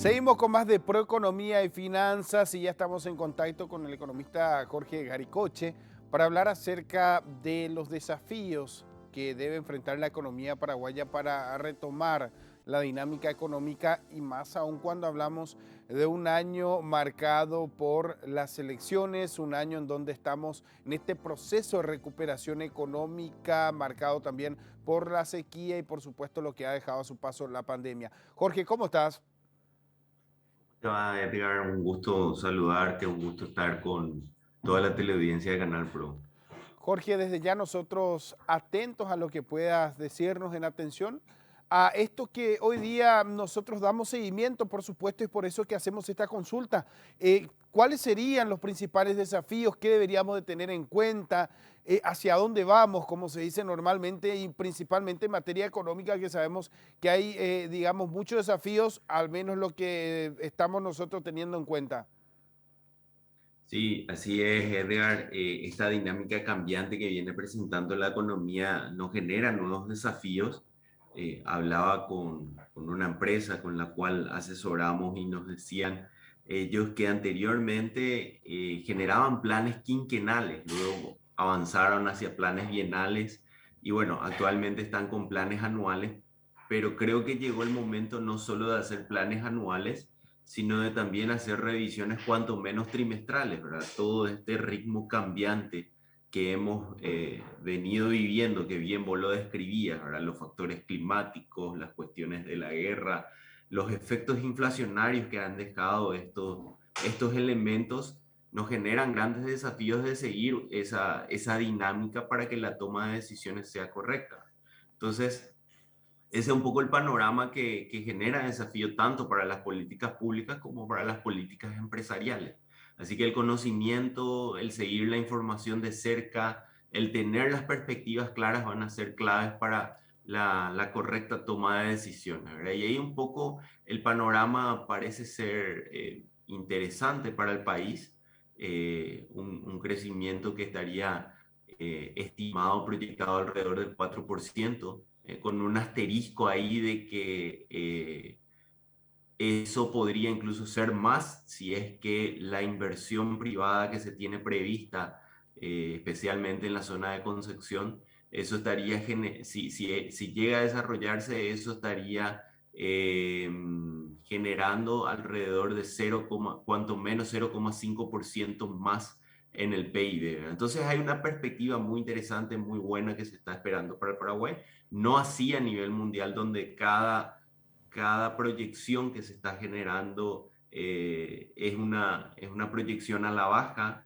Seguimos con más de Proeconomía y Finanzas y ya estamos en contacto con el economista Jorge Garicoche para hablar acerca de los desafíos que debe enfrentar la economía paraguaya para retomar la dinámica económica y más aún cuando hablamos de un año marcado por las elecciones, un año en donde estamos en este proceso de recuperación económica marcado también por la sequía y por supuesto lo que ha dejado a su paso la pandemia. Jorge, ¿cómo estás? Te va, Edgar, un gusto saludarte, un gusto estar con toda la teleaudiencia de Canal Pro. Jorge, desde ya nosotros atentos a lo que puedas decirnos en atención a esto que hoy día nosotros damos seguimiento, por supuesto, y por eso que hacemos esta consulta. ¿Cuáles serían los principales desafíos? ¿Qué deberíamos de tener en cuenta? ¿Hacia dónde vamos, como se dice normalmente, y principalmente en materia económica, que sabemos que hay, digamos, muchos desafíos, al menos lo que estamos nosotros teniendo en cuenta? Sí, así es, Edgar. Esta dinámica cambiante que viene presentando la economía nos genera nuevos desafíos. Hablaba con una empresa con la cual asesoramos y nos decían ellos que anteriormente generaban planes quinquenales, luego avanzaron hacia planes bienales y bueno, actualmente están con planes anuales, pero creo que llegó el momento no solo de hacer planes anuales, sino de también hacer revisiones cuanto menos trimestrales, ¿verdad? Todo este ritmo cambiante que hemos venido viviendo, que bien vos lo describías, ¿verdad? Los factores climáticos, las cuestiones de la guerra, los efectos inflacionarios que han dejado estos elementos, nos generan grandes desafíos de seguir esa dinámica para que la toma de decisiones sea correcta. Entonces, ese es un poco el panorama que genera desafío tanto para las políticas públicas como para las políticas empresariales. Así que el conocimiento, el seguir la información de cerca, el tener las perspectivas claras van a ser claves para la correcta toma de decisiones, ¿verdad? Y ahí un poco el panorama parece ser interesante para el país, un crecimiento que estaría estimado, proyectado alrededor del 4%, con un asterisco ahí de que eso podría incluso ser más si es que la inversión privada que se tiene prevista, especialmente en la zona de Concepción, eso estaría, si llega a desarrollarse, eso estaría generando alrededor de 0, cuanto menos 0,5% más en el PIB. ¿Verdad? Entonces hay una perspectiva muy interesante, muy buena que se está esperando para el Paraguay, no así a nivel mundial donde cada proyección que se está generando es una proyección a la baja,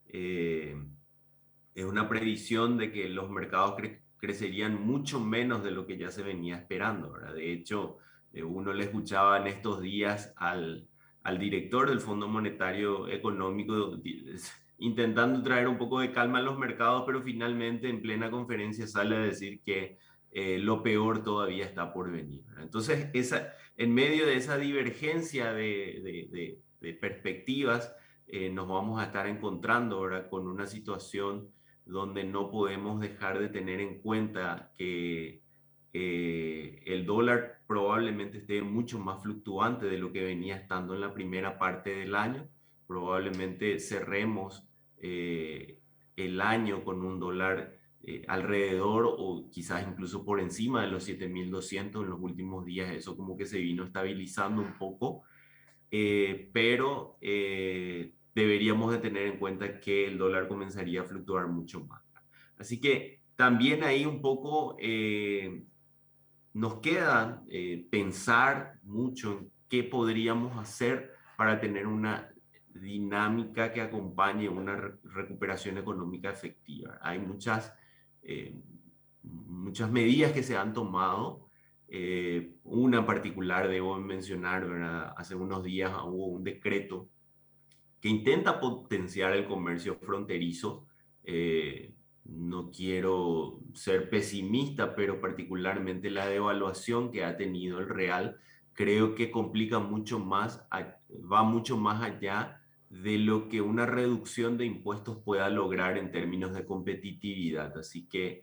eh, es una previsión de que los mercados crecerían mucho menos de lo que ya se venía esperando, ¿verdad? De hecho, uno le escuchaba en estos días al director del Fondo Monetario Económico intentando traer un poco de calma a los mercados, pero finalmente en plena conferencia sale a decir que lo peor todavía está por venir, ¿verdad? Entonces, en medio de esa divergencia de perspectivas, nos vamos a estar encontrando ahora con una situación donde no podemos dejar de tener en cuenta que el dólar probablemente esté mucho más fluctuante de lo que venía estando en la primera parte del año. Probablemente cerremos el año con un dólar alrededor o quizás incluso por encima de los 7.200 en los últimos días. Eso como que se vino estabilizando un poco, pero deberíamos de tener en cuenta que el dólar comenzaría a fluctuar mucho más. Así que también ahí un poco nos queda pensar mucho en qué podríamos hacer para tener una dinámica que acompañe una recuperación económica efectiva. Hay muchas medidas que se han tomado. Una en particular debo mencionar, ¿verdad? Hace unos días hubo un decreto que intenta potenciar el comercio fronterizo. No quiero ser pesimista, pero particularmente la devaluación que ha tenido el real, creo que complica mucho más, va mucho más allá de lo que una reducción de impuestos pueda lograr en términos de competitividad. Así que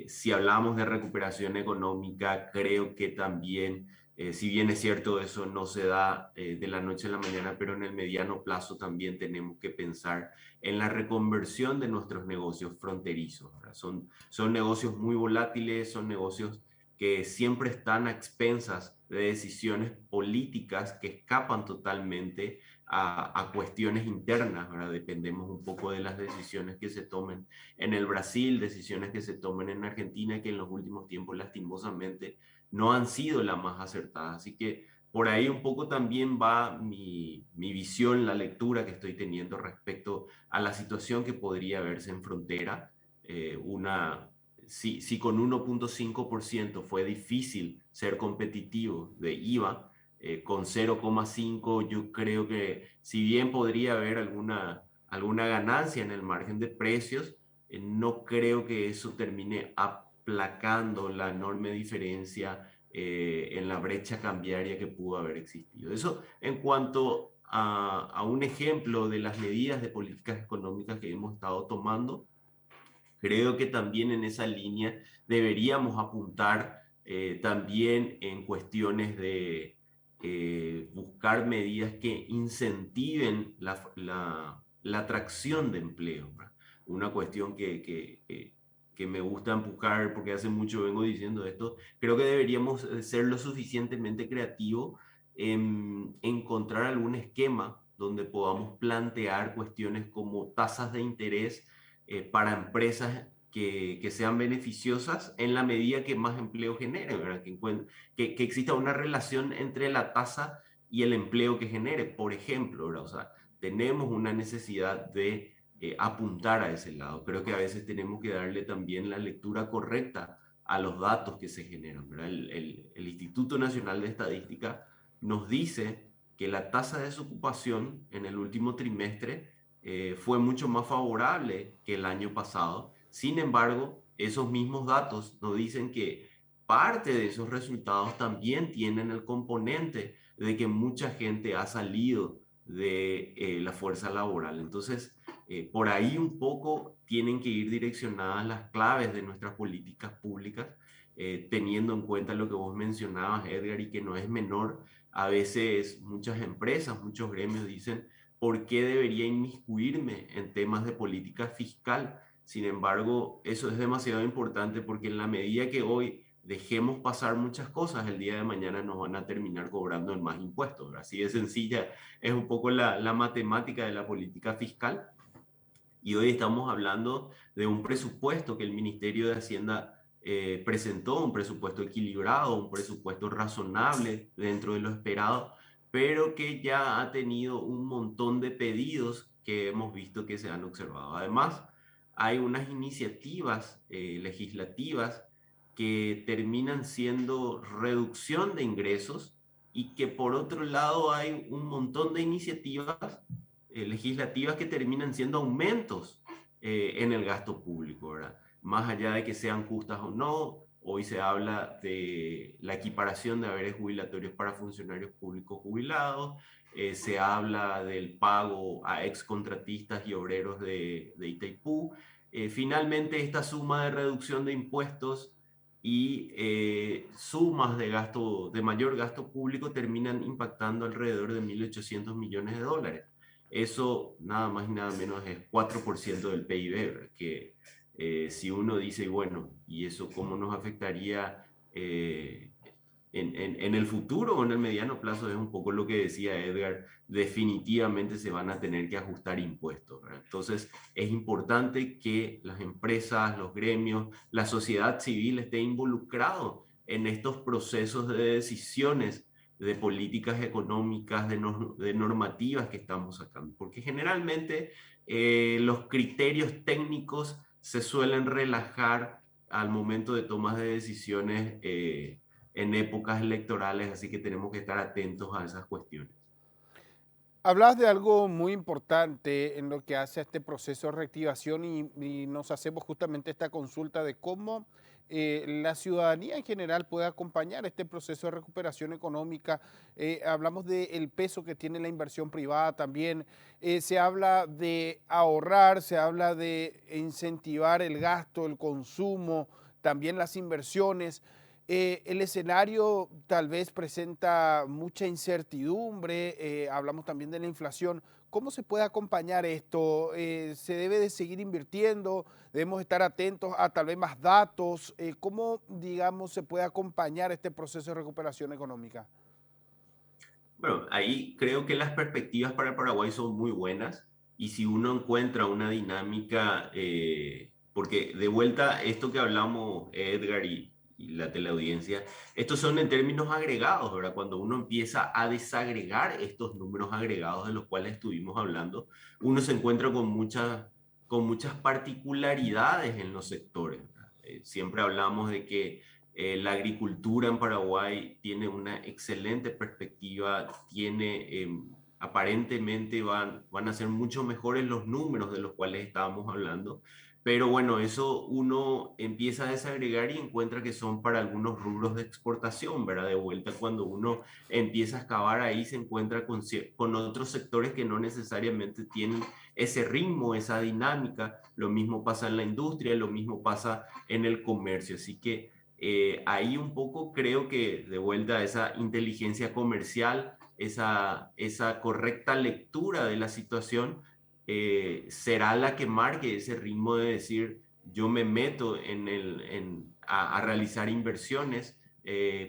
si hablamos de recuperación económica, creo que también Si bien es cierto, eso no se da de la noche a la mañana, pero en el mediano plazo también tenemos que pensar en la reconversión de nuestros negocios fronterizos, ¿verdad? Son negocios muy volátiles, son negocios que siempre están a expensas de decisiones políticas que escapan totalmente a cuestiones internas, ¿verdad? Dependemos un poco de las decisiones que se tomen en el Brasil, decisiones que se tomen en Argentina, que en los últimos tiempos lastimosamente no han sido las más acertadas. Así que por ahí un poco también va mi visión, la lectura que estoy teniendo respecto a la situación que podría verse en frontera. Si con 1,5% fue difícil ser competitivo de IVA, con 0,5 yo creo que si bien podría haber alguna ganancia en el margen de precios, no creo que eso termine aplacando la enorme diferencia en la brecha cambiaria que pudo haber existido. Eso en cuanto a un ejemplo de las medidas de políticas económicas que hemos estado tomando. Creo que también en esa línea deberíamos apuntar también en cuestiones de buscar medidas que incentiven la atracción de empleo, ¿verdad? Una cuestión que me gusta empujar porque hace mucho vengo diciendo esto. Creo que deberíamos ser lo suficientemente creativos en encontrar algún esquema donde podamos plantear cuestiones como tasas de interés para empresas que sean beneficiosas en la medida que más empleo genere, ¿verdad? Que exista una relación entre la tasa y el empleo que genere, por ejemplo, ¿verdad? O sea, tenemos una necesidad de apuntar a ese lado. Creo que a veces tenemos que darle también la lectura correcta a los datos que se generan, ¿verdad? El Instituto Nacional de Estadística nos dice que la tasa de desocupación en el último trimestre fue mucho más favorable que el año pasado. Sin embargo, esos mismos datos nos dicen que parte de esos resultados también tienen el componente de que mucha gente ha salido de la fuerza laboral. Entonces, por ahí un poco tienen que ir direccionadas las claves de nuestras políticas públicas, teniendo en cuenta lo que vos mencionabas, Edgar, y que no es menor. A veces muchas empresas, muchos gremios dicen, ¿por qué debería inmiscuirme en temas de política fiscal? Sin embargo, eso es demasiado importante porque en la medida que hoy dejemos pasar muchas cosas, el día de mañana nos van a terminar cobrando en más impuestos, ¿verdad? Así de sencilla es un poco la matemática de la política fiscal. Y hoy estamos hablando de un presupuesto que el Ministerio de Hacienda presentó, un presupuesto equilibrado, un presupuesto razonable dentro de lo esperado, pero que ya ha tenido un montón de pedidos que hemos visto que se han observado. Además, hay unas iniciativas legislativas que terminan siendo reducción de ingresos y que por otro lado hay un montón de iniciativas legislativas que terminan siendo aumentos en el gasto público, ¿verdad? Más allá de que sean justas o no, hoy se habla de la equiparación de haberes jubilatorios para funcionarios públicos jubilados, se habla del pago a excontratistas y obreros de Itaipú. Finalmente, esta suma de reducción de impuestos y sumas de gasto, de mayor gasto público terminan impactando alrededor de 1.800 millones de dólares. Eso nada más y nada menos es 4% del PIB, ¿verdad? Que si uno dice, bueno, ¿y eso cómo nos afectaría en el futuro o en el mediano plazo? Es un poco lo que decía Edgar, definitivamente se van a tener que ajustar impuestos, ¿verdad? Entonces es importante que las empresas, los gremios, la sociedad civil esté involucrado en estos procesos de decisiones de políticas económicas, de normativas que estamos sacando, porque generalmente los criterios técnicos se suelen relajar al momento de tomas de decisiones en épocas electorales, así que tenemos que estar atentos a esas cuestiones. Hablas de algo muy importante en lo que hace a este proceso de reactivación y nos hacemos justamente esta consulta de cómo la ciudadanía en general puede acompañar este proceso de recuperación económica. Hablamos del peso que tiene la inversión privada también. Se habla de ahorrar, se habla de incentivar el gasto, el consumo, también las inversiones. El escenario tal vez presenta mucha incertidumbre, hablamos también de la inflación. ¿Cómo se puede acompañar esto? ¿Se debe de seguir invirtiendo? ¿Debemos estar atentos a tal vez más datos? ¿Cómo, digamos, se puede acompañar este proceso de recuperación económica? Bueno, ahí creo que las perspectivas para Paraguay son muy buenas y si uno encuentra una dinámica, porque de vuelta esto que hablamos Edgar y la teleaudiencia, estos son en términos agregados, ¿verdad? Cuando uno empieza a desagregar estos números agregados de los cuales estuvimos hablando, uno se encuentra con muchas particularidades en los sectores, ¿verdad? Siempre hablamos de que la agricultura en Paraguay tiene una excelente perspectiva, aparentemente van a ser mucho mejores los números de los cuales estábamos hablando, pero bueno, eso uno empieza a desagregar y encuentra que son para algunos rubros de exportación, ¿verdad? De vuelta, cuando uno empieza a excavar ahí se encuentra con otros sectores que no necesariamente tienen ese ritmo, esa dinámica. Lo mismo pasa en la industria, lo mismo pasa en el comercio. Así que ahí un poco creo que de vuelta esa inteligencia comercial, esa correcta lectura de la situación, será la que marque ese ritmo de decir, yo me meto a realizar inversiones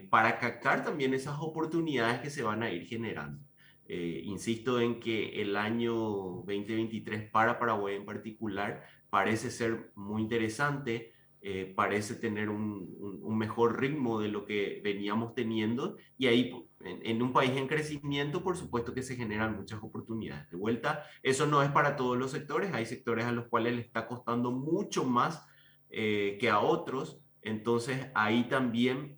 para captar también esas oportunidades que se van a ir generando. Insisto en que el año 2023 para Paraguay en particular parece ser muy interesante, parece tener un mejor ritmo de lo que veníamos teniendo y ahí en un país en crecimiento por supuesto que se generan muchas oportunidades. De vuelta, eso no es para todos los sectores, hay sectores a los cuales le está costando mucho más que a otros, entonces ahí también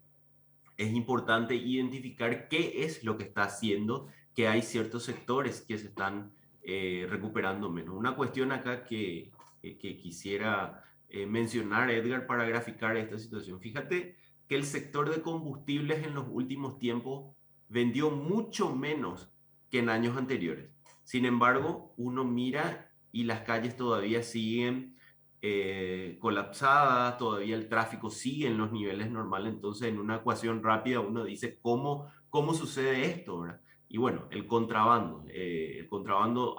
es importante identificar qué es lo que está haciendo que hay ciertos sectores que se están recuperando menos. Una cuestión acá que quisiera mencionar, Edgar, para graficar esta situación. Fíjate que el sector de combustibles en los últimos tiempos vendió mucho menos que en años anteriores. Sin embargo, uno mira y las calles todavía siguen colapsada, todavía el tráfico sigue en los niveles normales, entonces en una ecuación rápida uno dice, ¿cómo sucede esto? ¿Verdad? Y bueno, el contrabando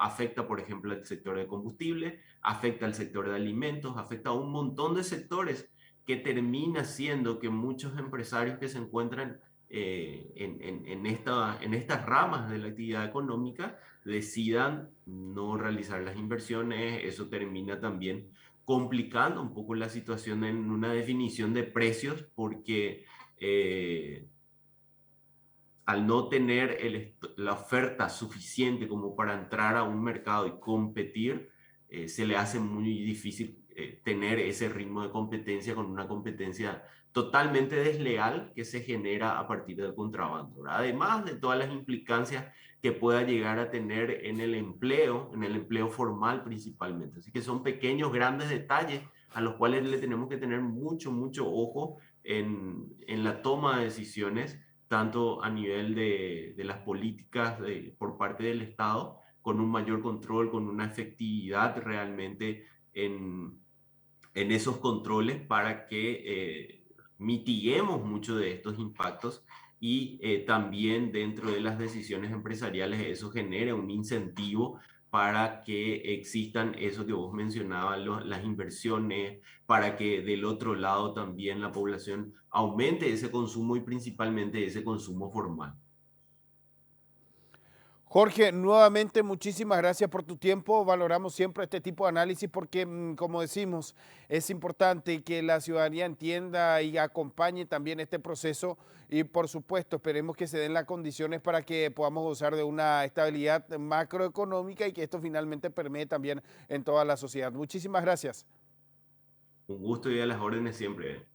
afecta, por ejemplo, al sector de combustible, afecta al sector de alimentos, afecta a un montón de sectores que termina siendo que muchos empresarios que se encuentran en estas ramas de la actividad económica decidan no realizar las inversiones, eso termina también complicando un poco la situación en una definición de precios porque al no tener la oferta suficiente como para entrar a un mercado y competir, se le hace muy difícil tener ese ritmo de competencia con una competencia totalmente desleal que se genera a partir del contrabando, ¿verdad? Además de todas las implicancias que pueda llegar a tener en el empleo formal principalmente. Así que son pequeños, grandes detalles a los cuales le tenemos que tener mucho ojo en la toma de decisiones tanto a nivel de las políticas por parte del Estado, con un mayor control, con una efectividad realmente en, en esos controles para que mitiguemos mucho de estos impactos y también dentro de las decisiones empresariales eso genere un incentivo para que existan eso que vos mencionabas, las inversiones, para que del otro lado también la población aumente ese consumo y principalmente ese consumo formal. Jorge, nuevamente muchísimas gracias por tu tiempo. Valoramos siempre este tipo de análisis porque, como decimos, es importante que la ciudadanía entienda y acompañe también este proceso y, por supuesto, esperemos que se den las condiciones para que podamos gozar de una estabilidad macroeconómica y que esto finalmente permee también en toda la sociedad. Muchísimas gracias. Un gusto y a las órdenes siempre.